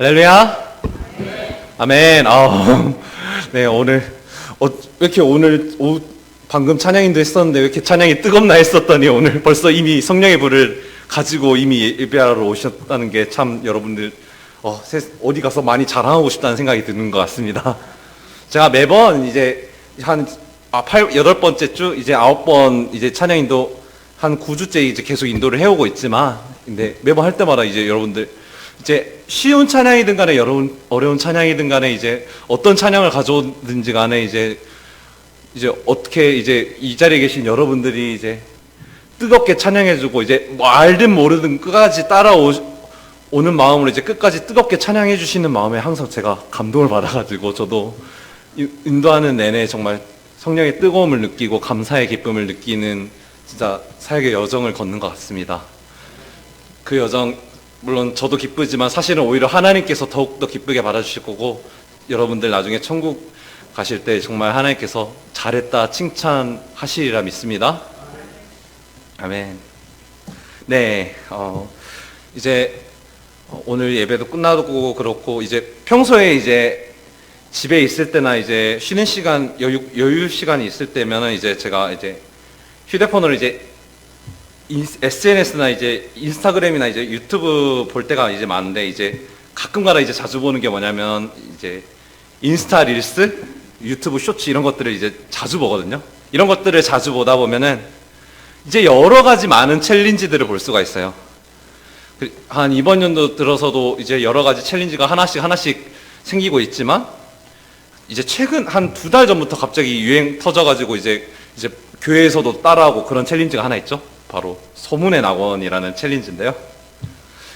할렐루야. 아멘. 네, 오늘 왜 이렇게 방금 찬양인도 했었는데 왜 이렇게 찬양이 뜨겁나 했었더니 오늘 벌써 이미 성령의 불을 가지고 이미 예배하러 오셨다는 게 참 여러분들 어디 가서 많이 자랑하고 싶다는 생각이 드는 것 같습니다. 제가 매번 이제 한 8번째 주 이제 9번 이제 찬양인도 한 9주째 이제 계속 인도를 해오고 있지만, 근데 매번 할 때마다 이제 여러분들 이제 쉬운 찬양이든 간에 어려운 찬양이든 간에 이제 어떤 찬양을 가져오든지 간에 이제 어떻게 이제 이 자리에 계신 여러분들이 이제 뜨겁게 찬양해주고 이제 뭐 알든 모르든 끝까지 따라오는 마음으로 이제 끝까지 뜨겁게 찬양해 주시는 마음에 항상 제가 감동을 받아가지고 저도 인도하는 내내 정말 성령의 뜨거움을 느끼고 감사의 기쁨을 느끼는 진짜 사역의 여정을 걷는 것 같습니다. 그 여정 물론 저도 기쁘지만 사실은 오히려 하나님께서 더욱더 기쁘게 받아주실 거고, 여러분들 나중에 천국 가실 때 정말 하나님께서 잘했다 칭찬하시리라 믿습니다. 아멘. 네, 이제 오늘 예배도 끝나고 그렇고 이제 평소에 이제 집에 있을 때나 이제 쉬는 시간 여유 시간이 있을 때면은 이제 제가 이제 휴대폰으로 이제 SNS나 이제 인스타그램이나 이제 유튜브 볼 때가 이제 많은데, 이제 가끔가다 이제 자주 보는 게 뭐냐면 이제 인스타 릴스, 유튜브 쇼츠 이런 것들을 이제 자주 보거든요. 이런 것들을 자주 보다 보면은 이제 여러 가지 많은 챌린지들을 볼 수가 있어요. 한 이번 연도 들어서도 이제 여러 가지 챌린지가 하나씩 생기고 있지만, 이제 최근 한 2달 전부터 갑자기 유행 터져가지고 이제 교회에서도 따라하고 그런 챌린지가 하나 있죠. 바로 소문의 낙원이라는 챌린지인데요.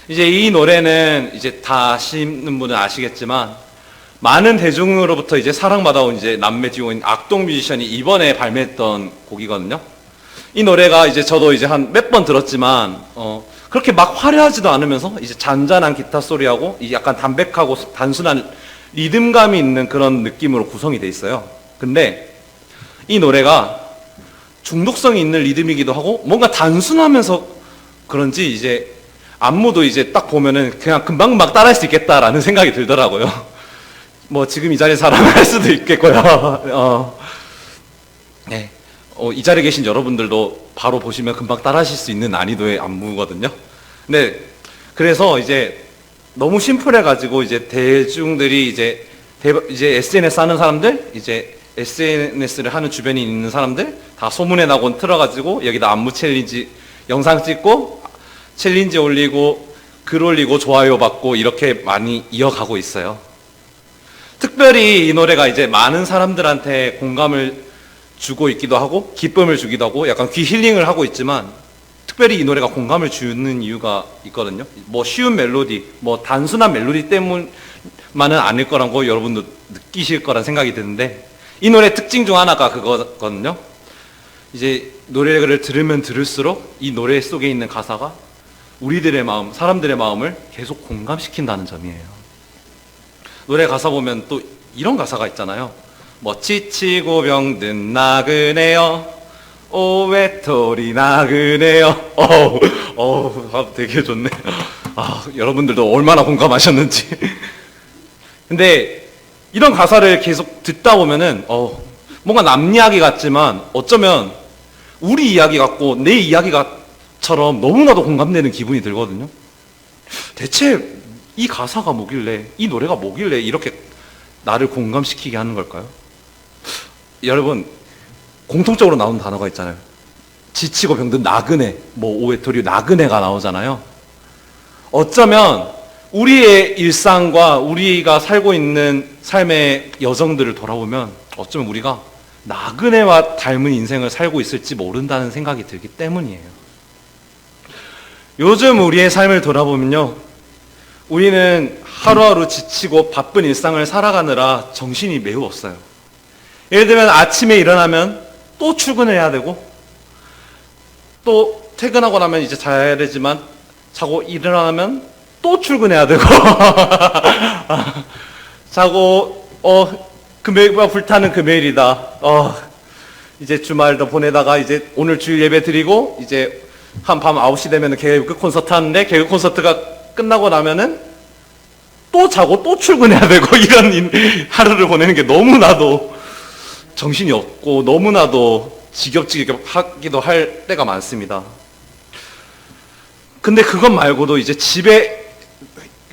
이제 이 노래는 이제 다 아시는 분은 아시겠지만 많은 대중으로부터 이제 사랑받아온 이제 남매 듀오인 악동 뮤지션이 이번에 발매했던 곡이거든요. 이 노래가 이제 저도 이제 한 몇 번 들었지만 그렇게 막 화려하지도 않으면서 이제 잔잔한 기타 소리하고 이 약간 담백하고 단순한 리듬감이 있는 그런 느낌으로 구성이 돼 있어요. 근데 이 노래가 중독성이 있는 리듬이기도 하고 뭔가 단순하면서 그런지 이제 안무도 이제 딱 보면은 그냥 금방 막 따라할 수 있겠다라는 생각이 들더라고요. 뭐 지금 이 자리에 사람을 할 수도 있겠고요. 네. 이 자리에 계신 여러분들도 바로 보시면 금방 따라하실 수 있는 난이도의 안무거든요. 근데 그래서 이제 너무 심플해가지고 이제 대중들이 이제 SNS 하는 사람들, 이제 SNS를 하는 주변에 있는 사람들 다 소문에 나곤 틀어가지고 여기다 안무 챌린지 영상 찍고 챌린지 올리고 글 올리고 좋아요 받고 이렇게 많이 이어가고 있어요. 특별히 이 노래가 이제 많은 사람들한테 공감을 주고 있기도 하고 기쁨을 주기도 하고 약간 귀 힐링을 하고 있지만, 특별히 이 노래가 공감을 주는 이유가 있거든요. 뭐 쉬운 멜로디, 뭐 단순한 멜로디 때문만은 아닐 거라고 여러분도 느끼실 거란 생각이 드는데, 이 노래 특징 중 하나가 그거거든요. 이제 노래를 들으면 들을수록 이 노래 속에 있는 가사가 우리들의 마음, 사람들의 마음을 계속 공감시킨다는 점이에요. 노래 가사 보면 또 이런 가사가 있잖아요. 뭐 지치고 병든 나그네여 오웨토리 나그네여. 되게 좋네. 여러분들도 얼마나 공감하셨는지. 근데 이런 가사를 계속 듣다 보면은 뭔가 남 이야기 같지만 어쩌면 우리 이야기 같고 내 이야기가처럼 너무나도 공감되는 기분이 들거든요. 대체 이 가사가 뭐길래, 이 노래가 뭐길래 이렇게 나를 공감시키게 하는 걸까요? 여러분, 공통적으로 나오는 단어가 있잖아요. 지치고 병든 나그네, 뭐 오웨토리 나그네가 나오잖아요. 어쩌면 우리의 일상과 우리가 살고 있는 삶의 여정들을 돌아보면 어쩌면 우리가 나그네와 닮은 인생을 살고 있을지 모른다는 생각이 들기 때문이에요. 요즘 우리의 삶을 돌아보면요, 우리는 하루하루 지치고 바쁜 일상을 살아가느라 정신이 매우 없어요. 예를 들면 아침에 일어나면 또 출근해야 되고, 또 퇴근하고 나면 이제 자야 되지만 자고 일어나면 또 출근해야 되고 자고 금요일과 불타는 금요일이다. 이제 주말도 보내다가 이제 오늘 주일 예배 드리고 이제 한 밤 9시 되면 개그 콘서트 하는데, 개그 콘서트가 끝나고 나면은 또 자고 또 출근해야 되고 이런 하루를 보내는 게 너무나도 정신이 없고 너무나도 지겹지겹하기도 할 때가 많습니다. 근데 그것 말고도 이제 집에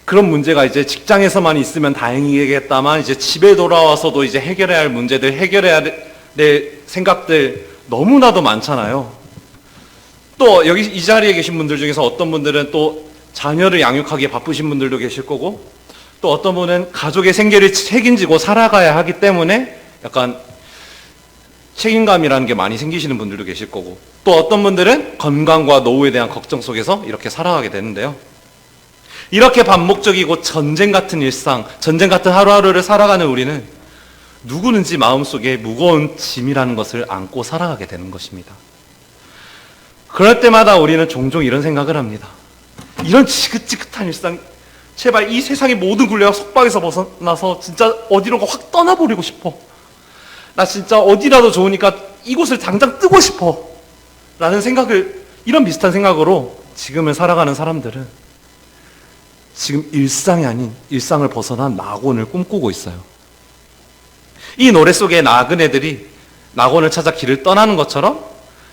그런 문제가 이제 직장에서만 있으면 다행이겠다만 이제 집에 돌아와서도 이제 해결해야 할 문제들, 해결해야 될 생각들 너무나도 많잖아요. 또 여기 이 자리에 계신 분들 중에서 어떤 분들은 또 자녀를 양육하기에 바쁘신 분들도 계실 거고, 또 어떤 분은 가족의 생계를 책임지고 살아가야 하기 때문에 약간 책임감이라는 게 많이 생기시는 분들도 계실 거고, 또 어떤 분들은 건강과 노후에 대한 걱정 속에서 이렇게 살아가게 되는데요. 이렇게 반복적이고 전쟁 같은 일상, 전쟁 같은 하루하루를 살아가는 우리는 누구는지 마음속에 무거운 짐이라는 것을 안고 살아가게 되는 것입니다. 그럴 때마다 우리는 종종 이런 생각을 합니다. 이런 지긋지긋한 일상, 제발 이 세상의 모든 굴레와 속박에서 벗어나서 진짜 어디론가 확 떠나버리고 싶어. 나 진짜 어디라도 좋으니까 이곳을 당장 뜨고 싶어. 라는 생각을, 이런 비슷한 생각으로 지금을 살아가는 사람들은 지금 일상이 아닌 일상을 벗어난 낙원을 꿈꾸고 있어요. 이 노래 속에 나그네들이 낙원을 찾아 길을 떠나는 것처럼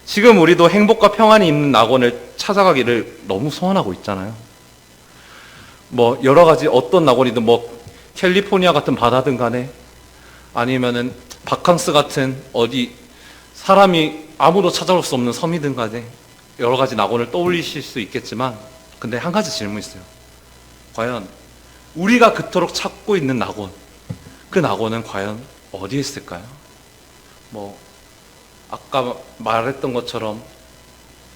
지금 우리도 행복과 평안이 있는 낙원을 찾아가기를 너무 소원하고 있잖아요. 뭐 여러 가지 어떤 낙원이든 뭐 캘리포니아 같은 바다든 간에 아니면은 바캉스 같은 어디 사람이 아무도 찾아올 수 없는 섬이든 간에 여러 가지 낙원을 떠올리실 수 있겠지만, 근데 한 가지 질문이 있어요. 과연 우리가 그토록 찾고 있는 낙원, 그 낙원은 과연 어디에 있을까요? 뭐 아까 말했던 것처럼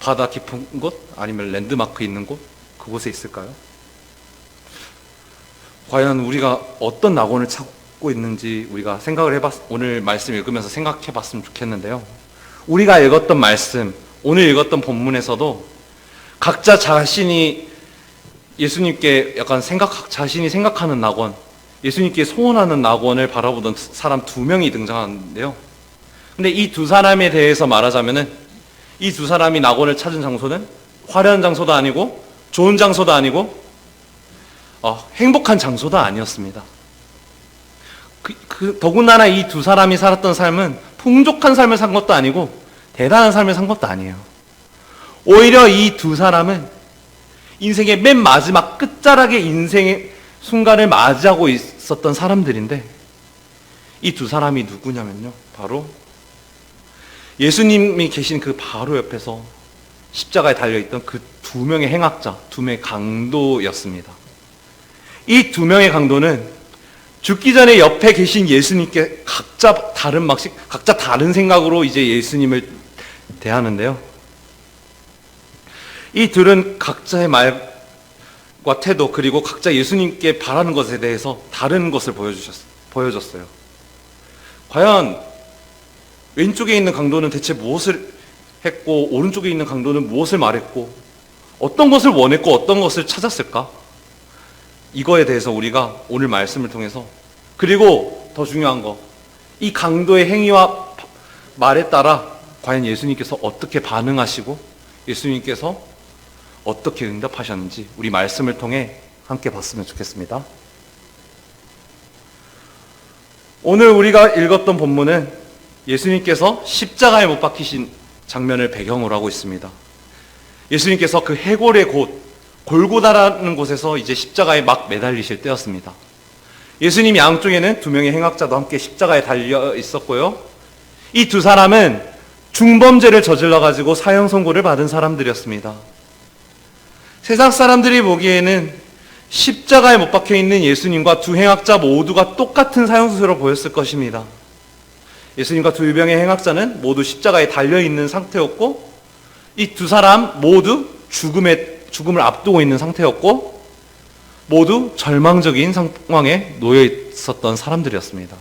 바다 깊은 곳, 아니면 랜드마크 있는 곳, 그곳에 있을까요? 과연 우리가 어떤 낙원을 찾고 있는지 우리가 생각을 오늘 말씀 읽으면서 생각해 봤으면 좋겠는데요. 우리가 읽었던 말씀, 오늘 읽었던 본문에서도 각자 자신이 예수님께 약간 자신이 생각하는 낙원, 예수님께 소원하는 낙원을 바라보던 사람 두 명이 등장하는데요. 근데 이 두 사람에 대해서 말하자면은, 이 두 사람이 낙원을 찾은 장소는 화려한 장소도 아니고 좋은 장소도 아니고 행복한 장소도 아니었습니다. 더군다나 이 두 사람이 살았던 삶은 풍족한 삶을 산 것도 아니고 대단한 삶을 산 것도 아니에요. 오히려 이 두 사람은 인생의 맨 마지막 끝자락의 인생의 순간을 맞이하고 있었던 사람들인데, 이 두 사람이 누구냐면요, 바로 예수님이 계신 그 바로 옆에서 십자가에 달려있던 그 두 명의 행악자, 두 명의 강도였습니다. 이 두 명의 강도는 죽기 전에 옆에 계신 예수님께 각자 다른 방식, 각자 다른 생각으로 이제 예수님을 대하는데요. 이 둘은 각자의 말과 태도, 그리고 각자 예수님께 바라는 것에 대해서 다른 것을 보여줬어요. 과연 왼쪽에 있는 강도는 대체 무엇을 했고, 오른쪽에 있는 강도는 무엇을 말했고, 어떤 것을 원했고 어떤 것을 찾았을까? 이거에 대해서 우리가 오늘 말씀을 통해서, 그리고 더 중요한 거, 이 강도의 행위와 말에 따라 과연 예수님께서 어떻게 반응하시고 예수님께서 어떻게 응답하셨는지 우리 말씀을 통해 함께 봤으면 좋겠습니다. 오늘 우리가 읽었던 본문은 예수님께서 십자가에 못 박히신 장면을 배경으로 하고 있습니다. 예수님께서 그 해골의 곳, 골고다라는 곳에서 이제 십자가에 막 매달리실 때였습니다. 예수님 양쪽에는 두 명의 행악자도 함께 십자가에 달려 있었고요. 이 두 사람은 중범죄를 저질러가지고 사형 선고를 받은 사람들이었습니다. 세상 사람들이 보기에는 십자가에 못 박혀 있는 예수님과 두 행악자 모두가 똑같은 사형수로 보였을 것입니다. 예수님과 두 명의 행악자는 모두 십자가에 달려있는 상태였고, 이 두 사람 모두 죽음을 앞두고 있는 상태였고, 모두 절망적인 상황에 놓여 있었던 사람들이었습니다.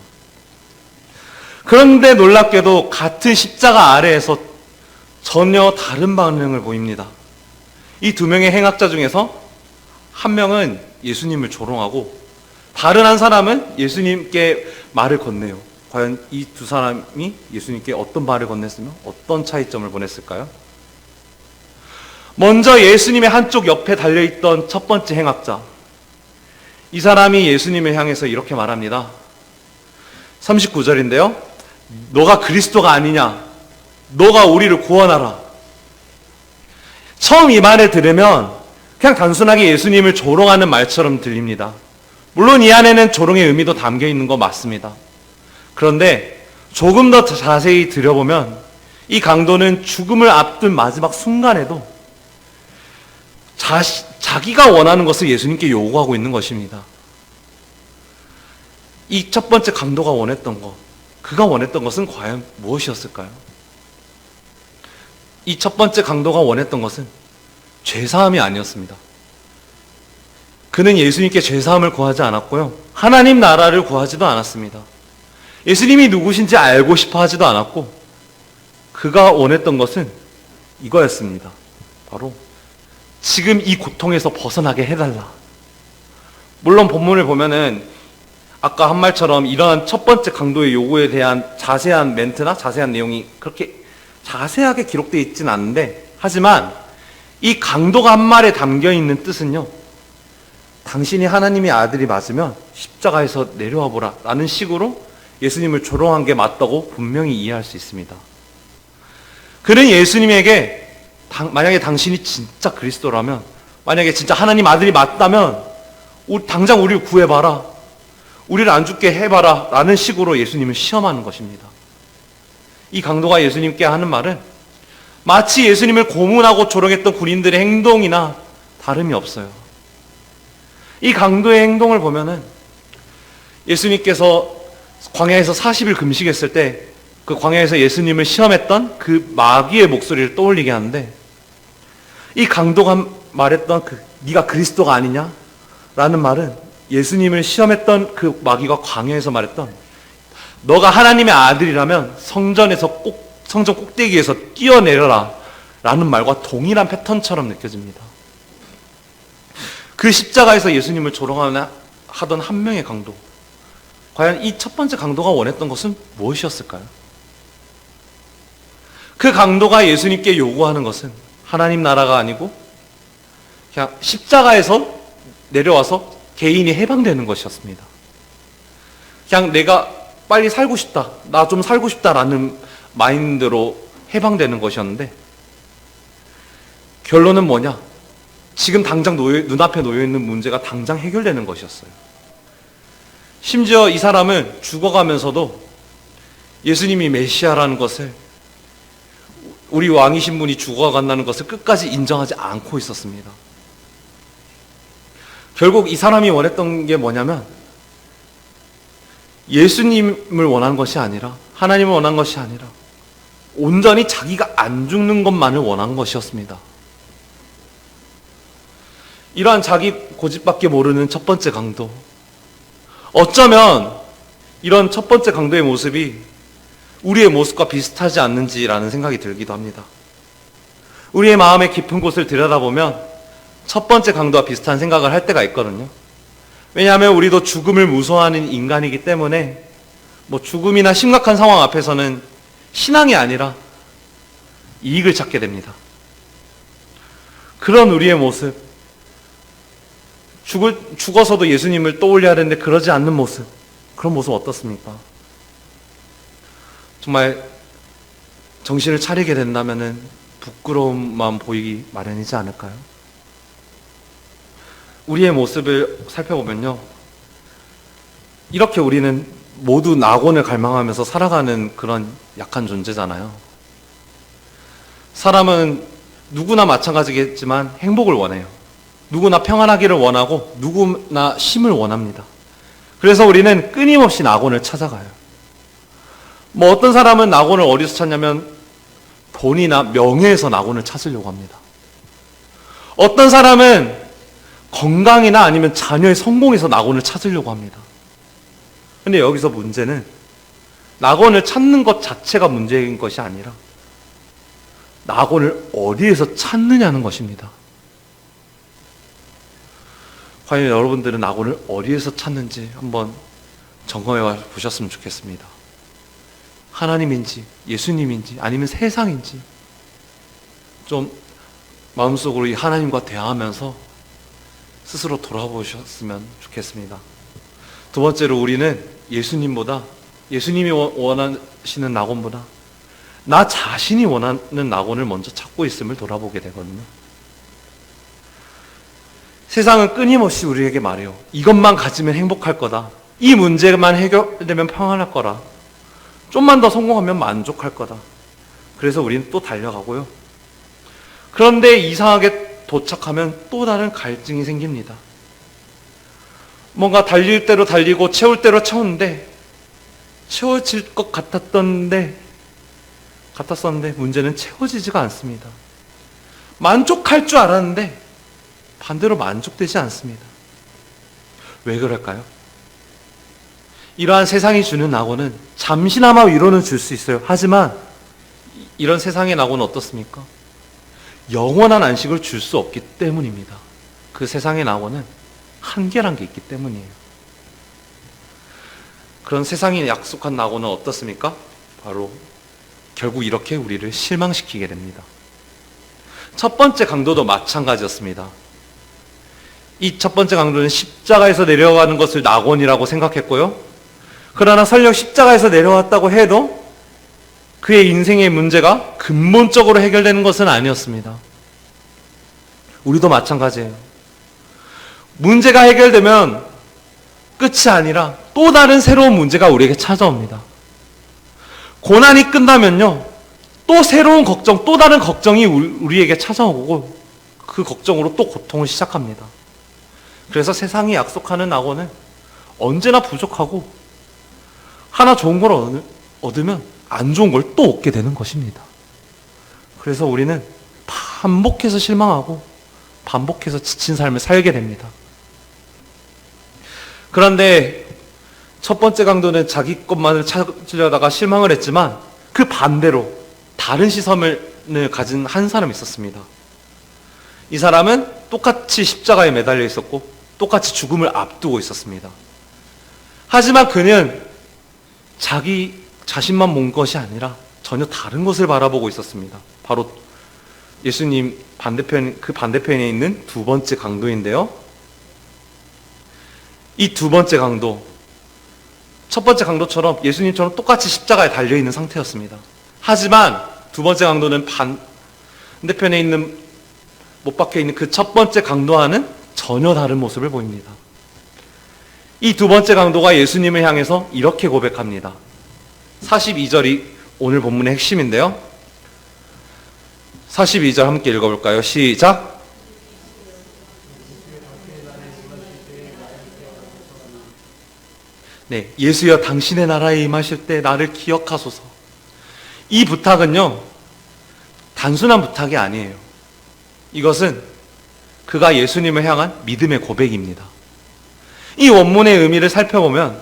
그런데 놀랍게도 같은 십자가 아래에서 전혀 다른 반응을 보입니다. 이 두 명의 행악자 중에서 한 명은 예수님을 조롱하고 다른 한 사람은 예수님께 말을 건네요. 과연 이 두 사람이 예수님께 어떤 말을 건넸으며 어떤 차이점을 보냈을까요? 먼저 예수님의 한쪽 옆에 달려있던 첫 번째 행악자, 이 사람이 예수님을 향해서 이렇게 말합니다. 39절인데요. 너가 그리스도가 아니냐? 너가 우리를 구원하라. 처음 이 말을 들으면 그냥 단순하게 예수님을 조롱하는 말처럼 들립니다. 물론 이 안에는 조롱의 의미도 담겨 있는 거 맞습니다. 그런데 조금 더 자세히 들여보면 이 강도는 죽음을 앞둔 마지막 순간에도 자기가 원하는 것을 예수님께 요구하고 있는 것입니다. 이 첫 번째 강도가 원했던 것, 그가 원했던 것은 과연 무엇이었을까요? 이 첫 번째 강도가 원했던 것은 죄사함이 아니었습니다. 그는 예수님께 죄사함을 구하지 않았고요. 하나님 나라를 구하지도 않았습니다. 예수님이 누구신지 알고 싶어 하지도 않았고, 그가 원했던 것은 이거였습니다. 바로 지금 이 고통에서 벗어나게 해달라. 물론 본문을 보면은 아까 한 말처럼 이러한 첫 번째 강도의 요구에 대한 자세한 멘트나 자세한 내용이 그렇게 자세하게 기록되어 있지는 않은데, 하지만 이 강도가 한 말에 담겨 있는 뜻은요, 당신이 하나님의 아들이 맞으면 십자가에서 내려와 보라 라는 식으로 예수님을 조롱한 게 맞다고 분명히 이해할 수 있습니다. 그는 예수님에게 만약에 당신이 진짜 그리스도라면, 만약에 진짜 하나님 아들이 맞다면 당장 우리를 구해봐라, 우리를 안 죽게 해봐라 라는 식으로 예수님을 시험하는 것입니다. 이 강도가 예수님께 하는 말은 마치 예수님을 고문하고 조롱했던 군인들의 행동이나 다름이 없어요. 이 강도의 행동을 보면은 예수님께서 광야에서 40일 금식했을 때 그 광야에서 예수님을 시험했던 그 마귀의 목소리를 떠올리게 하는데, 이 강도가 말했던 네가 그리스도가 아니냐? 라는 말은 예수님을 시험했던 그 마귀가 광야에서 말했던 너가 하나님의 아들이라면 성전 꼭대기에서 뛰어내려라 라는 말과 동일한 패턴처럼 느껴집니다. 그 십자가에서 예수님을 조롱하던 한 명의 강도, 과연 이 첫 번째 강도가 원했던 것은 무엇이었을까요? 그 강도가 예수님께 요구하는 것은 하나님 나라가 아니고 그냥 십자가에서 내려와서 개인이 해방되는 것이었습니다. 그냥 내가 빨리 살고 싶다, 나 좀 살고 싶다라는 마인드로 해방되는 것이었는데, 결론은 뭐냐? 지금 당장 눈앞에 놓여있는 문제가 당장 해결되는 것이었어요. 심지어 이 사람은 죽어가면서도 예수님이 메시아라는 것을, 우리 왕이신 분이 죽어간다는 것을 끝까지 인정하지 않고 있었습니다. 결국 이 사람이 원했던 게 뭐냐면 예수님을 원하는 것이 아니라, 하나님을 원한 것이 아니라 온전히 자기가 안 죽는 것만을 원한 것이었습니다. 이러한 자기 고집밖에 모르는 첫 번째 강도, 어쩌면 이런 첫 번째 강도의 모습이 우리의 모습과 비슷하지 않는지라는 생각이 들기도 합니다. 우리의 마음의 깊은 곳을 들여다보면 첫 번째 강도와 비슷한 생각을 할 때가 있거든요. 왜냐하면 우리도 죽음을 무서워하는 인간이기 때문에 죽음이나 심각한 상황 앞에서는 신앙이 아니라 이익을 찾게 됩니다. 그런 우리의 모습, 죽어서도 예수님을 떠올려야 하는데 그러지 않는 모습, 그런 모습 어떻습니까? 정말 정신을 차리게 된다면 부끄러움만 보이기 마련이지 않을까요? 우리의 모습을 살펴보면요, 이렇게 우리는 모두 낙원을 갈망하면서 살아가는 그런 약한 존재잖아요. 사람은 누구나 마찬가지겠지만 행복을 원해요. 누구나 평안하기를 원하고 누구나 쉼을 원합니다. 그래서 우리는 끊임없이 낙원을 찾아가요. 어떤 사람은 낙원을 어디서 찾냐면 돈이나 명예에서 낙원을 찾으려고 합니다. 어떤 사람은 건강이나 아니면 자녀의 성공에서 낙원을 찾으려고 합니다. 근데 여기서 문제는 낙원을 찾는 것 자체가 문제인 것이 아니라 낙원을 어디에서 찾느냐는 것입니다. 과연 여러분들은 낙원을 어디에서 찾는지 한번 점검해 보셨으면 좋겠습니다. 하나님인지 예수님인지 아니면 세상인지 좀 마음속으로 이 하나님과 대화하면서 스스로 돌아보셨으면 좋겠습니다. 두 번째로 우리는 예수님이 원하시는 낙원보다 나 자신이 원하는 낙원을 먼저 찾고 있음을 돌아보게 되거든요. 세상은 끊임없이 우리에게 말해요. 이것만 가지면 행복할 거다. 이 문제만 해결되면 평안할 거라. 좀만 더 성공하면 만족할 거다. 그래서 우리는 또 달려가고요. 그런데 이상하게 도착하면 또 다른 갈증이 생깁니다. 뭔가 달릴 대로 달리고 채울 대로 채웠는데 채워질 것 같았었는데 문제는 채워지지가 않습니다. 만족할 줄 알았는데 반대로 만족되지 않습니다. 왜 그럴까요? 이러한 세상이 주는 낙원은 잠시나마 위로는 줄 수 있어요. 하지만 이런 세상의 낙원은 어떻습니까? 영원한 안식을 줄 수 없기 때문입니다. 그 세상의 낙원은 한계란 게 있기 때문이에요. 그런 세상이 약속한 낙원은 어떻습니까? 바로 결국 이렇게 우리를 실망시키게 됩니다. 첫 번째 강도도 마찬가지였습니다. 이 첫 번째 강도는 십자가에서 내려가는 것을 낙원이라고 생각했고요. 그러나 설령 십자가에서 내려왔다고 해도 그의 인생의 문제가 근본적으로 해결되는 것은 아니었습니다. 우리도 마찬가지예요. 문제가 해결되면 끝이 아니라 또 다른 새로운 문제가 우리에게 찾아옵니다. 고난이 끝나면요, 또 새로운 걱정, 또 다른 걱정이 우리에게 찾아오고 그 걱정으로 또 고통을 시작합니다. 그래서 세상이 약속하는 낙원은 언제나 부족하고 하나 좋은 걸 얻으면 안 좋은 걸 또 얻게 되는 것입니다. 그래서 우리는 반복해서 실망하고 반복해서 지친 삶을 살게 됩니다. 그런데 첫 번째 강도는 자기 것만을 찾으려다가 실망을 했지만 그 반대로 다른 시선을 가진 한 사람이 있었습니다. 이 사람은 똑같이 십자가에 매달려 있었고 똑같이 죽음을 앞두고 있었습니다. 하지만 그는 자기 자신만 본 것이 아니라 전혀 다른 것을 바라보고 있었습니다. 바로 예수님 그 반대편에 있는 두 번째 강도인데요. 이 두 번째 강도, 첫 번째 강도처럼 예수님처럼 똑같이 십자가에 달려있는 상태였습니다. 하지만 두 번째 강도는 반대편에 있는, 못 박혀 있는 그 첫 번째 강도와는 전혀 다른 모습을 보입니다. 이 두 번째 강도가 예수님을 향해서 이렇게 고백합니다. 42절이 오늘 본문의 핵심인데요. 42절 함께 읽어볼까요? 시작! 네, 예수여 당신의 나라에 임하실 때 나를 기억하소서. 이 부탁은요, 단순한 부탁이 아니에요. 이것은 그가 예수님을 향한 믿음의 고백입니다. 이 원문의 의미를 살펴보면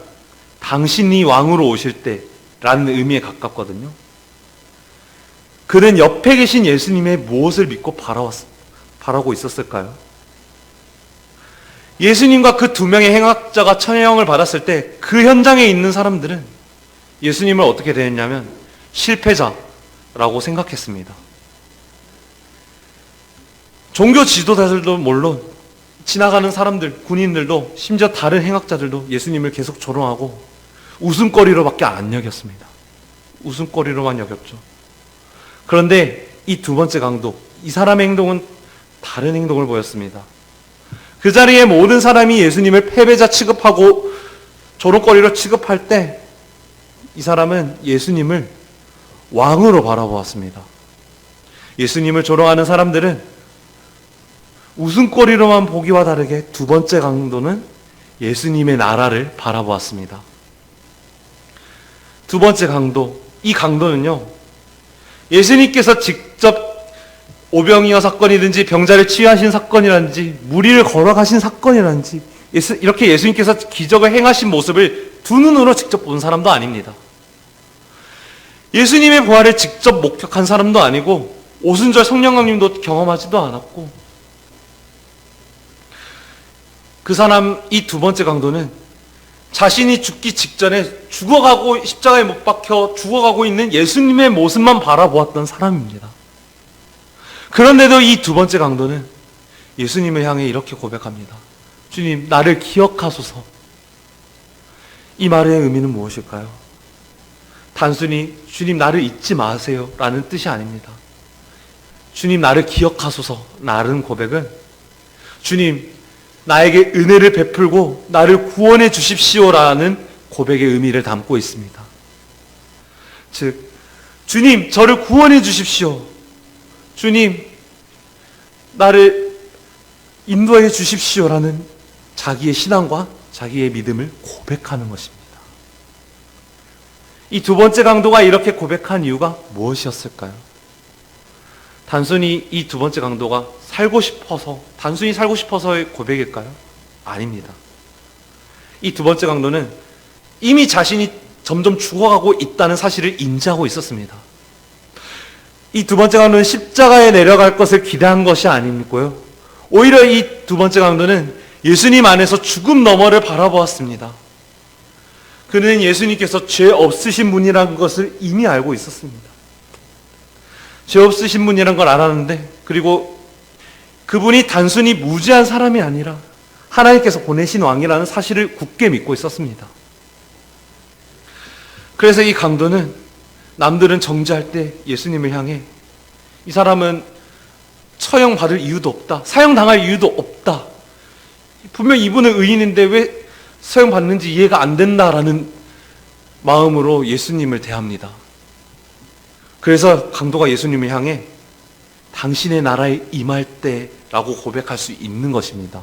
당신이 왕으로 오실 때 라는 의미에 가깝거든요. 그는 옆에 계신 예수님의 무엇을 믿고 바라고 있었을까요? 예수님과 그 두 명의 행악자가 천형을 받았을 때 그 현장에 있는 사람들은 예수님을 어떻게 대했냐면 실패자라고 생각했습니다. 종교 지도자들도 물론 지나가는 사람들, 군인들도 심지어 다른 행악자들도 예수님을 계속 조롱하고 웃음거리로밖에 안 여겼습니다. 웃음거리로만 여겼죠. 그런데 이 두 번째 강도, 이 사람의 행동은 다른 행동을 보였습니다. 그 자리에 모든 사람이 예수님을 패배자 취급하고 조롱거리로 취급할 때 이 사람은 예수님을 왕으로 바라보았습니다. 예수님을 조롱하는 사람들은 웃음거리로만 보기와 다르게 두 번째 강도는 예수님의 나라를 바라보았습니다. 두 번째 강도, 이 강도는요, 예수님께서 직접 오병이어 사건이든지 병자를 치유하신 사건이라든지 무리를 걸어가신 사건이라든지 이렇게 예수님께서 기적을 행하신 모습을 두 눈으로 직접 본 사람도 아닙니다. 예수님의 부활을 직접 목격한 사람도 아니고 오순절 성령님도 경험하지도 않았고, 그 사람, 이 두 번째 강도는 자신이 죽기 직전에 죽어가고 십자가에 못 박혀 죽어가고 있는 예수님의 모습만 바라보았던 사람입니다. 그런데도 이 두 번째 강도는 예수님을 향해 이렇게 고백합니다. 주님, 나를 기억하소서. 이 말의 의미는 무엇일까요? 단순히 주님 나를 잊지 마세요 라는 뜻이 아닙니다. 주님 나를 기억하소서 라는 고백은 주님 나에게 은혜를 베풀고 나를 구원해 주십시오 라는 고백의 의미를 담고 있습니다. 즉 주님 저를 구원해 주십시오. 주님 나를 인도해 주십시오 라는 자기의 신앙과 자기의 믿음을 고백하는 것입니다. 이 두 번째 강도가 이렇게 고백한 이유가 무엇이었을까요? 단순히 이 두 번째 강도가 단순히 살고 싶어서의 고백일까요? 아닙니다. 이 두 번째 강도는 이미 자신이 점점 죽어가고 있다는 사실을 인지하고 있었습니다. 이 두 번째 강도는 십자가에 내려갈 것을 기대한 것이 아니고요. 오히려 이 두 번째 강도는 예수님 안에서 죽음 너머를 바라보았습니다. 그는 예수님께서 죄 없으신 분이라는 것을 이미 알고 있었습니다. 죄 없으신 분이라는 걸 알았는데, 그리고 그분이 단순히 무지한 사람이 아니라 하나님께서 보내신 왕이라는 사실을 굳게 믿고 있었습니다. 그래서 이 강도는 남들은 정죄할 때 예수님을 향해 이 사람은 처형받을 이유도 없다, 사형당할 이유도 없다, 분명 이분은 의인인데 왜 사형받는지 이해가 안 된다라는 마음으로 예수님을 대합니다. 그래서 강도가 예수님을 향해 당신의 나라에 임할 때라고 고백할 수 있는 것입니다.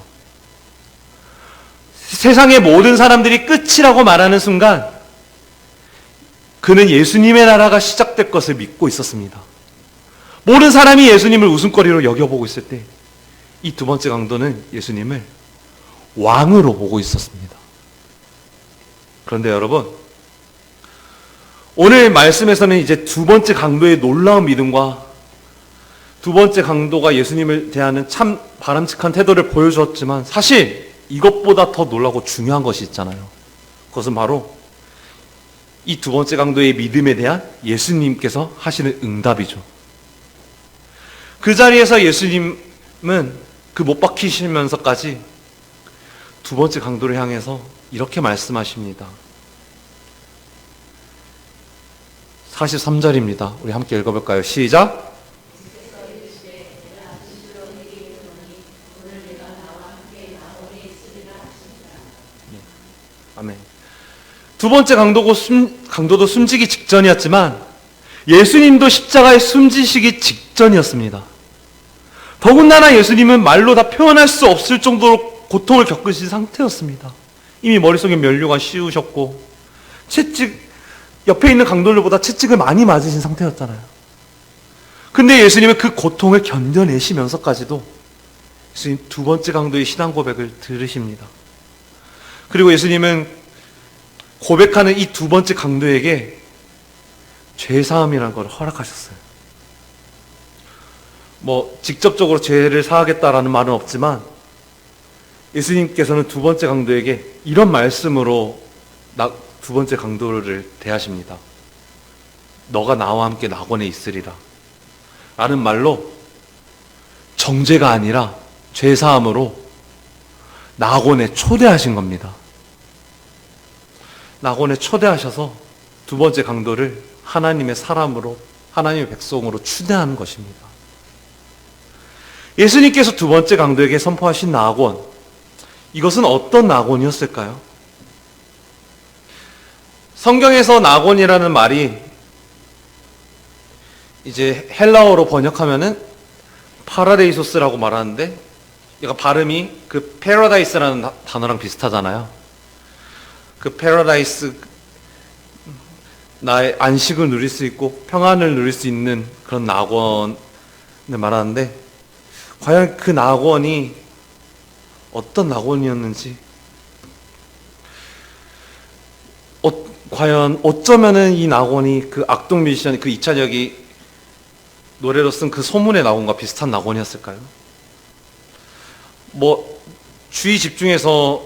세상의 모든 사람들이 끝이라고 말하는 순간 그는 예수님의 나라가 시작될 것을 믿고 있었습니다. 모든 사람이 예수님을 웃음거리로 여겨보고 있을 때 이 두 번째 강도는 예수님을 왕으로 보고 있었습니다. 그런데 여러분, 오늘 말씀에서는 이제 두 번째 강도의 놀라운 믿음과 두 번째 강도가 예수님을 대하는 참 바람직한 태도를 보여주었지만 사실 이것보다 더 놀라고 중요한 것이 있잖아요. 그것은 바로 이 두 번째 강도의 믿음에 대한 예수님께서 하시는 응답이죠. 그 자리에서 예수님은 그 못 박히시면서까지 두 번째 강도를 향해서 이렇게 말씀하십니다. 43절입니다. 우리 함께 읽어볼까요? 시작! 아멘. 두 번째 강도도 숨지기 직전이었지만 예수님도 십자가에 숨지시기 직전이었습니다. 더군다나 예수님은 말로 다 표현할 수 없을 정도로 고통을 겪으신 상태였습니다. 이미 머릿속에 면류관 씌우셨고 옆에 있는 강도들보다 채찍을 많이 맞으신 상태였잖아요. 근데 예수님은 그 고통을 견뎌내시면서까지도 예수님 두 번째 강도의 신앙 고백을 들으십니다. 그리고 예수님은 고백하는 이 두 번째 강도에게 죄사함이라는 걸 허락하셨어요. 직접적으로 죄를 사하겠다라는 말은 없지만 예수님께서는 두 번째 강도에게 이런 말씀으로 두 번째 강도를 대하십니다. 너가 나와 함께 낙원에 있으리라 라는 말로 정죄가 아니라 죄사함으로 낙원에 초대하신 겁니다. 낙원에 초대하셔서 두 번째 강도를 하나님의 사람으로, 하나님의 백성으로 추대하는 것입니다. 예수님께서 두 번째 강도에게 선포하신 낙원, 이것은 어떤 낙원이었을까요? 성경에서 낙원이라는 말이 이제 헬라어로 번역하면은 파라데이소스라고 말하는데, 얘가 발음이 그 패러다이스라는 단어랑 비슷하잖아요. 그 패러다이스, 나의 안식을 누릴 수 있고 평안을 누릴 수 있는 그런 낙원을 말하는데, 과연 그 낙원이 어떤 낙원이었는지, 과연 어쩌면은 이 낙원이 그 악동 뮤지션, 그 이찬혁이 노래로 쓴 그 소문의 낙원과 비슷한 낙원이었을까요? 주의 집중해서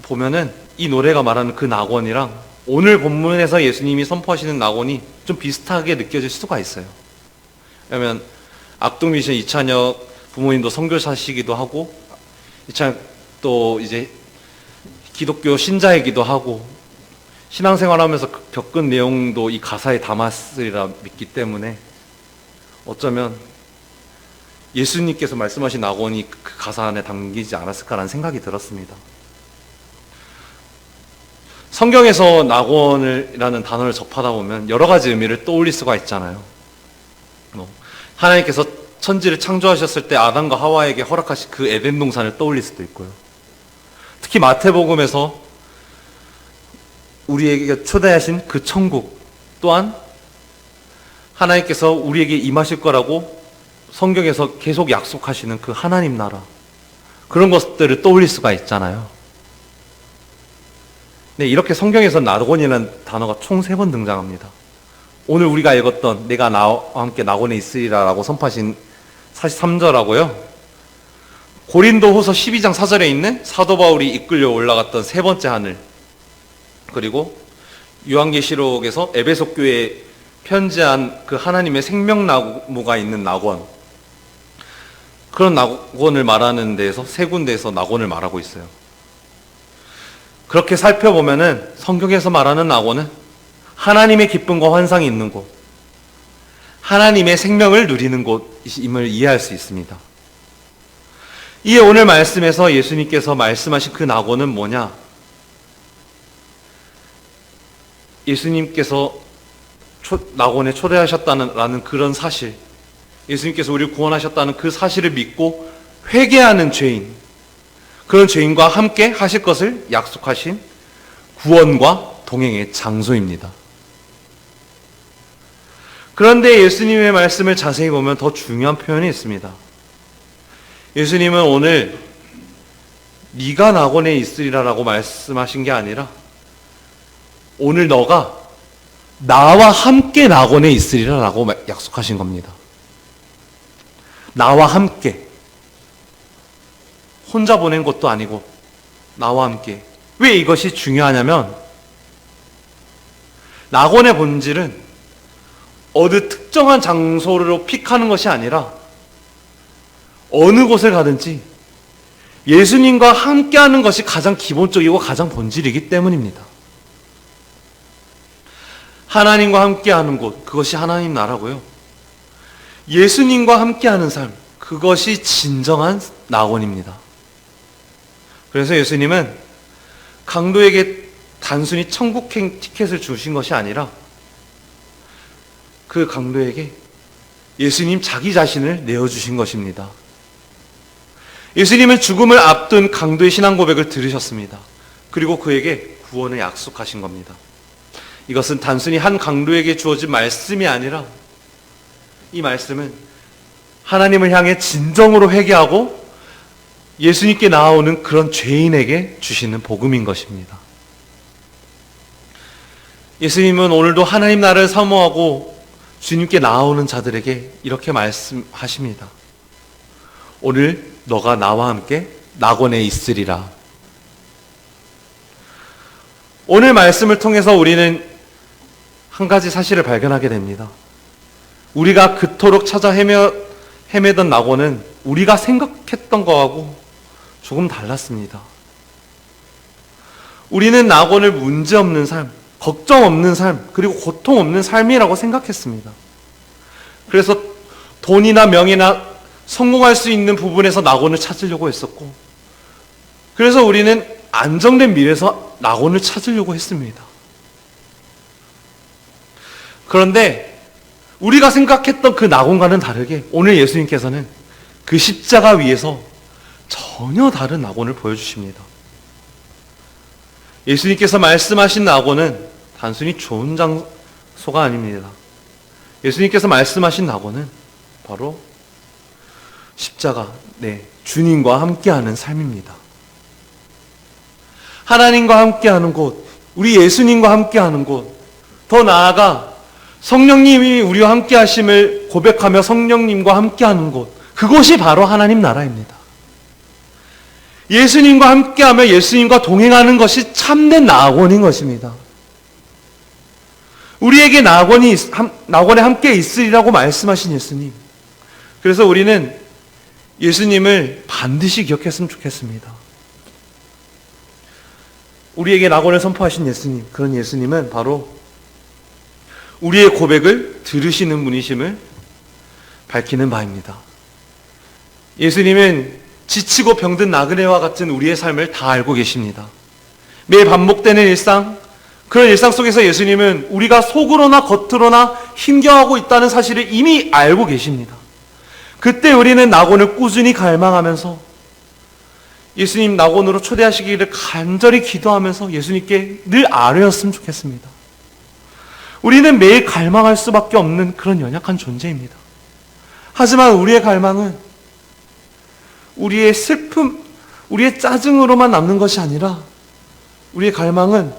보면은 이 노래가 말하는 그 낙원이랑 오늘 본문에서 예수님이 선포하시는 낙원이 좀 비슷하게 느껴질 수가 있어요. 왜냐하면 악동 뮤지션 이찬혁 부모님도 선교사시기도 하고, 이찬혁 또 이제 기독교 신자이기도 하고 신앙생활하면서 겪은 내용도 이 가사에 담았으리라 믿기 때문에 어쩌면 예수님께서 말씀하신 낙원이 그 가사 안에 담기지 않았을까라는 생각이 들었습니다. 성경에서 낙원이라는 단어를 접하다 보면 여러 가지 의미를 떠올릴 수가 있잖아요. 하나님께서 천지를 창조하셨을 때 아담과 하와에게 허락하신 그 에덴 동산을 떠올릴 수도 있고요. 특히 마태복음에서 우리에게 초대하신 그 천국 또한 하나님께서 우리에게 임하실 거라고 성경에서 계속 약속하시는 그 하나님 나라, 그런 것들을 떠올릴 수가 있잖아요. 네, 이렇게 성경에서 낙원이라는 단어가 총 3번 등장합니다. 오늘 우리가 읽었던 내가 나와 함께 낙원에 있으리라 라고 선포하신 43절하고요. 고린도후서 12장 4절에 있는 사도 바울이 이끌려 올라갔던 3번째 하늘, 그리고 요한계시록에서 에베소 교회에 편지한 그 하나님의 생명나무가 있는 낙원, 그런 낙원을 말하는 데에서 3군데에서 낙원을 말하고 있어요. 그렇게 살펴보면은 성경에서 말하는 낙원은 하나님의 기쁨과 환상이 있는 곳, 하나님의 생명을 누리는 곳임을 이해할 수 있습니다. 이에 오늘 말씀에서 예수님께서 말씀하신 그 낙원은 뭐냐? 예수님께서 낙원에 초대하셨다는 그런 사실, 예수님께서 우리를 구원하셨다는 그 사실을 믿고 회개하는 죄인, 그런 죄인과 함께 하실 것을 약속하신 구원과 동행의 장소입니다. 그런데 예수님의 말씀을 자세히 보면 더 중요한 표현이 있습니다. 예수님은 오늘 네가 낙원에 있으리라라고 말씀하신 게 아니라 오늘 너가 나와 함께 낙원에 있으리라라고 약속하신 겁니다. 나와 함께. 혼자 보낸 것도 아니고 나와 함께. 왜 이것이 중요하냐면 낙원의 본질은 어느 특정한 장소로 픽하는 것이 아니라 어느 곳을 가든지 예수님과 함께하는 것이 가장 기본적이고 가장 본질이기 때문입니다. 하나님과 함께하는 곳, 그것이 하나님 나라고요. 예수님과 함께하는 삶, 그것이 진정한 낙원입니다. 그래서 예수님은 강도에게 단순히 천국행 티켓을 주신 것이 아니라 그 강도에게 예수님 자기 자신을 내어주신 것입니다. 예수님은 죽음을 앞둔 강도의 신앙 고백을 들으셨습니다. 그리고 그에게 구원을 약속하신 겁니다. 이것은 단순히 한 강도에게 주어진 말씀이 아니라 이 말씀은 하나님을 향해 진정으로 회개하고 예수님께 나아오는 그런 죄인에게 주시는 복음인 것입니다. 예수님은 오늘도 하나님 나라를 사모하고 주님께 나아오는 자들에게 이렇게 말씀하십니다. 오늘 너가 나와 함께 낙원에 있으리라. 오늘 말씀을 통해서 우리는 한 가지 사실을 발견하게 됩니다. 우리가 그토록 찾아 헤매던 낙원은 우리가 생각했던 거하고 조금 달랐습니다. 우리는 낙원을 문제없는 삶, 걱정 없는 삶, 그리고 고통 없는 삶이라고 생각했습니다. 그래서 돈이나 명예나 성공할 수 있는 부분에서 낙원을 찾으려고 했었고, 그래서 우리는 안정된 미래에서 낙원을 찾으려고 했습니다. 그런데 우리가 생각했던 그 낙원과는 다르게 오늘 예수님께서는 그 십자가 위에서 전혀 다른 낙원을 보여주십니다. 예수님께서 말씀하신 낙원은 단순히 좋은 장소가 아닙니다. 예수님께서 말씀하신 낙원은 바로 십자가, 주님과 함께하는 삶입니다. 하나님과 함께하는 곳, 우리 예수님과 함께하는 곳, 더 나아가 성령님이 우리와 함께하심을 고백하며 성령님과 함께하는 곳, 그곳이 바로 하나님 나라입니다. 예수님과 함께하며 예수님과 동행하는 것이 참된 낙원인 것입니다. 우리에게 낙원에 함께 있으리라고 말씀하신 예수님. 그래서 우리는 예수님을 반드시 기억했으면 좋겠습니다. 우리에게 낙원을 선포하신 예수님, 그런 예수님은 바로 우리의 고백을 들으시는 분이심을 밝히는 바입니다. 예수님은 지치고 병든 나그네와 같은 우리의 삶을 다 알고 계십니다. 매일 반복되는 일상, 그런 일상 속에서 예수님은 우리가 속으로나 겉으로나 힘겨워하고 있다는 사실을 이미 알고 계십니다. 그때 우리는 낙원을 꾸준히 갈망하면서 예수님 낙원으로 초대하시기를 간절히 기도하면서 예수님께 늘 아뢰었으면 좋겠습니다. 우리는 매일 갈망할 수밖에 없는 그런 연약한 존재입니다. 하지만 우리의 갈망은 우리의 슬픔, 우리의 짜증으로만 남는 것이 아니라 우리의 갈망은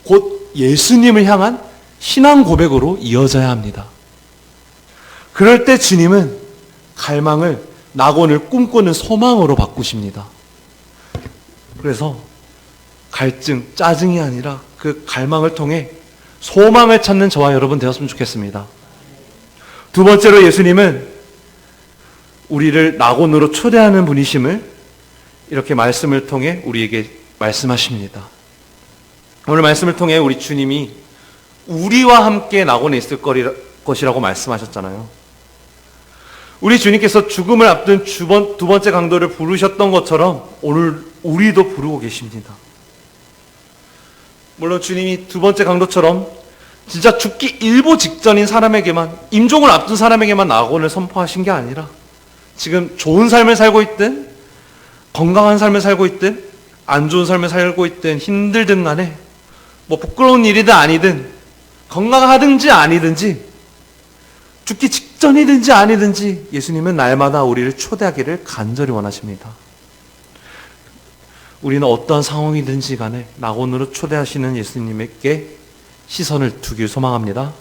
곧 예수님을 향한 신앙 고백으로 이어져야 합니다. 그럴 때 주님은 갈망을 낙원을 꿈꾸는 소망으로 바꾸십니다. 그래서 갈증, 짜증이 아니라 그 갈망을 통해 소망을 찾는 저와 여러분 되었으면 좋겠습니다. 두 번째로 예수님은 우리를 낙원으로 초대하는 분이심을 이렇게 말씀을 통해 우리에게 말씀하십니다. 오늘 말씀을 통해 우리 주님이 우리와 함께 낙원에 있을 것이라고 말씀하셨잖아요. 우리 주님께서 죽음을 앞둔 두 번째 강도를 부르셨던 것처럼 오늘 우리도 부르고 계십니다. 물론 주님이 두 번째 강도처럼 진짜 죽기 일보 직전인 사람에게만, 임종을 앞둔 사람에게만 낙원을 선포하신 게 아니라 지금 좋은 삶을 살고 있든 건강한 삶을 살고 있든 안 좋은 삶을 살고 있든 힘들든 간에 뭐 부끄러운 일이든 아니든 건강하든지 아니든지 죽기 직전이든지 아니든지 예수님은 날마다 우리를 초대하기를 간절히 원하십니다. 우리는 어떠한 상황이든지 간에 낙원으로 초대하시는 예수님께 시선을 두길 소망합니다.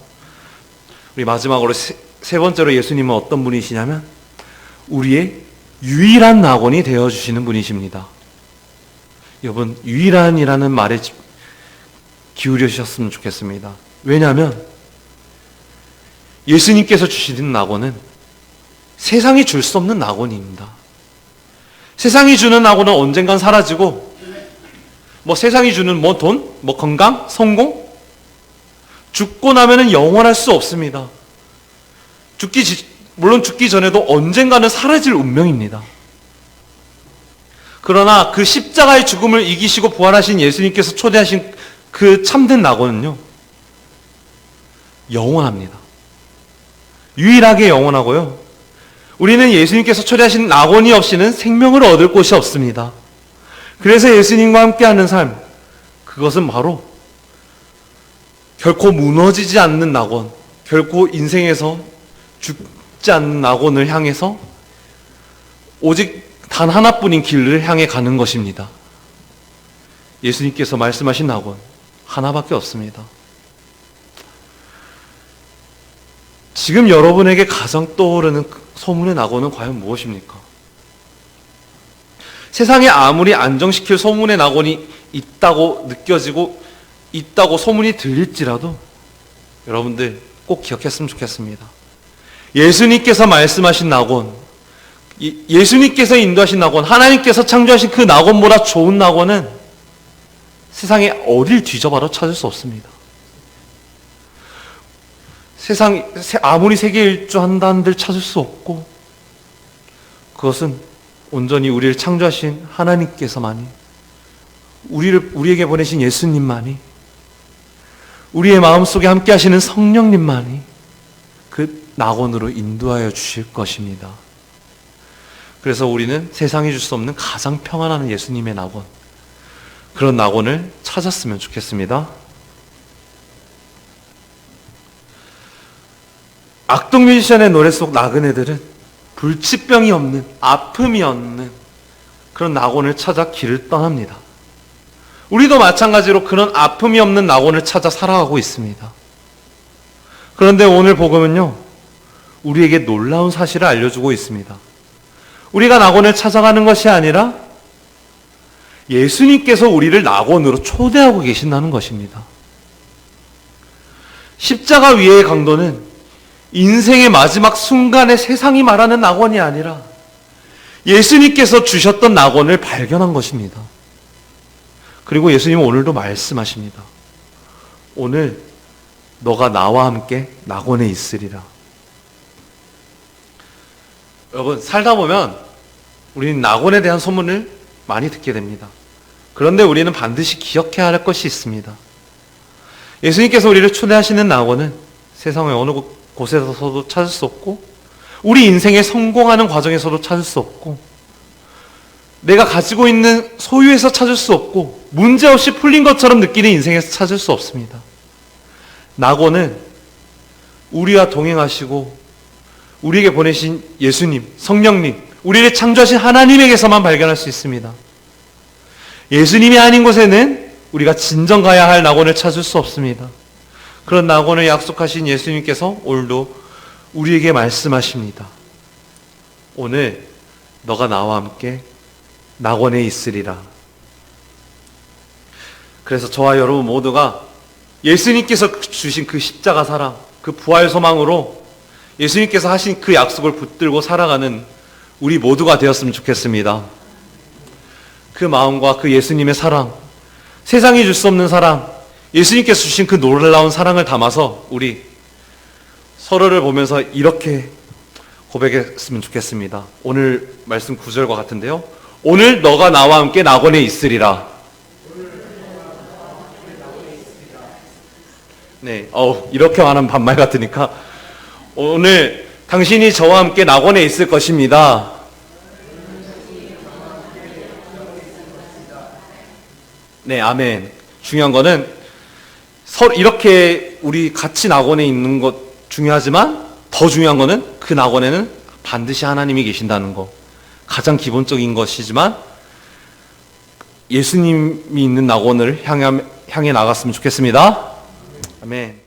우리 마지막으로 세 번째로 예수님은 어떤 분이시냐면 우리의 유일한 낙원이 되어주시는 분이십니다. 여러분, 유일한이라는 말에 기울여 주셨으면 좋겠습니다. 왜냐하면 예수님께서 주시는 낙원은 세상이 줄 수 없는 낙원입니다. 세상이 주는 낙원은 언젠간 사라지고 뭐 세상이 주는 뭐 돈, 뭐 건강, 성공 죽고 나면은 영원할 수 없습니다. 물론 죽기 전에도 언젠가는 사라질 운명입니다. 그러나 그 십자가의 죽음을 이기시고 부활하신 예수님께서 초대하신 그 참된 낙원은요, 영원합니다. 유일하게 영원하고요. 우리는 예수님께서 초대하신 낙원이 없이는 생명을 얻을 곳이 없습니다. 그래서 예수님과 함께하는 삶, 그것은 바로 결코 무너지지 않는 낙원, 결코 인생에서 죽지 않는 낙원을 향해서 오직 단 하나뿐인 길을 향해 가는 것입니다. 예수님께서 말씀하신 낙원 하나밖에 없습니다. 지금 여러분에게 가장 떠오르는 소문의 낙원은 과연 무엇입니까? 세상에 아무리 안정시킬 소문의 낙원이 있다고 느껴지고 있다고 소문이 들릴지라도 여러분들 꼭 기억했으면 좋겠습니다. 예수님께서 말씀하신 낙원, 예수님께서 인도하신 낙원, 하나님께서 창조하신 그 낙원보다 좋은 낙원은 세상에 어딜 뒤져봐도 찾을 수 없습니다. 아무리 세계 일주한다는들 찾을 수 없고, 그것은 온전히 우리를 창조하신 하나님께서만이, 우리에게 보내신 예수님만이, 우리의 마음속에 함께 하시는 성령님만이 그 낙원으로 인도하여 주실 것입니다. 그래서 우리는 세상이 줄 수 없는 가장 평안한 예수님의 낙원, 그런 낙원을 찾았으면 좋겠습니다. 악동 뮤지션의 노래 속 나그네들은 불치병이 없는, 아픔이 없는 그런 낙원을 찾아 길을 떠납니다. 우리도 마찬가지로 그런 아픔이 없는 낙원을 찾아 살아가고 있습니다. 그런데 오늘 복음은요, 우리에게 놀라운 사실을 알려주고 있습니다. 우리가 낙원을 찾아가는 것이 아니라 예수님께서 우리를 낙원으로 초대하고 계신다는 것입니다. 십자가 위의 강도는 인생의 마지막 순간에 세상이 말하는 낙원이 아니라 예수님께서 주셨던 낙원을 발견한 것입니다. 그리고 예수님은 오늘도 말씀하십니다. 오늘 너가 나와 함께 낙원에 있으리라. 여러분, 살다 보면 우리는 낙원에 대한 소문을 많이 듣게 됩니다. 그런데 우리는 반드시 기억해야 할 것이 있습니다. 예수님께서 우리를 초대하시는 낙원은 세상의 어느 곳에서도 찾을 수 없고, 우리 인생의 성공하는 과정에서도 찾을 수 없고, 내가 가지고 있는 소유에서 찾을 수 없고, 문제없이 풀린 것처럼 느끼는 인생에서 찾을 수 없습니다. 낙원은 우리와 동행하시고 우리에게 보내신 예수님, 성령님, 우리를 창조하신 하나님에게서만 발견할 수 있습니다. 예수님이 아닌 곳에는 우리가 진정 가야 할 낙원을 찾을 수 없습니다. 그런 낙원을 약속하신 예수님께서 오늘도 우리에게 말씀하십니다. 오늘 너가 나와 함께 낙원에 있으리라. 그래서 저와 여러분 모두가 예수님께서 주신 그 십자가 사랑, 그 부활 소망으로 예수님께서 하신 그 약속을 붙들고 살아가는 우리 모두가 되었으면 좋겠습니다. 그 마음과 그 예수님의 사랑, 세상이 줄 수 없는 사랑, 예수님께서 주신 그 놀라운 사랑을 담아서 우리 서로를 보면서 이렇게 고백했으면 좋겠습니다. 오늘 말씀 9절과 같은데요. 오늘 너가 나와 함께 낙원에 있으리라. 네, 이렇게 말하면 반말 같으니까 오늘 당신이 저와 함께 낙원에 있을 것입니다. 네, 아멘. 중요한 거는 서로 이렇게 우리 같이 낙원에 있는 것 중요하지만 더 중요한 거는 그 낙원에는 반드시 하나님이 계신다는 거. 가장 기본적인 것이지만 예수님이 있는 낙원을 향해 나갔으면 좋겠습니다. 아멘.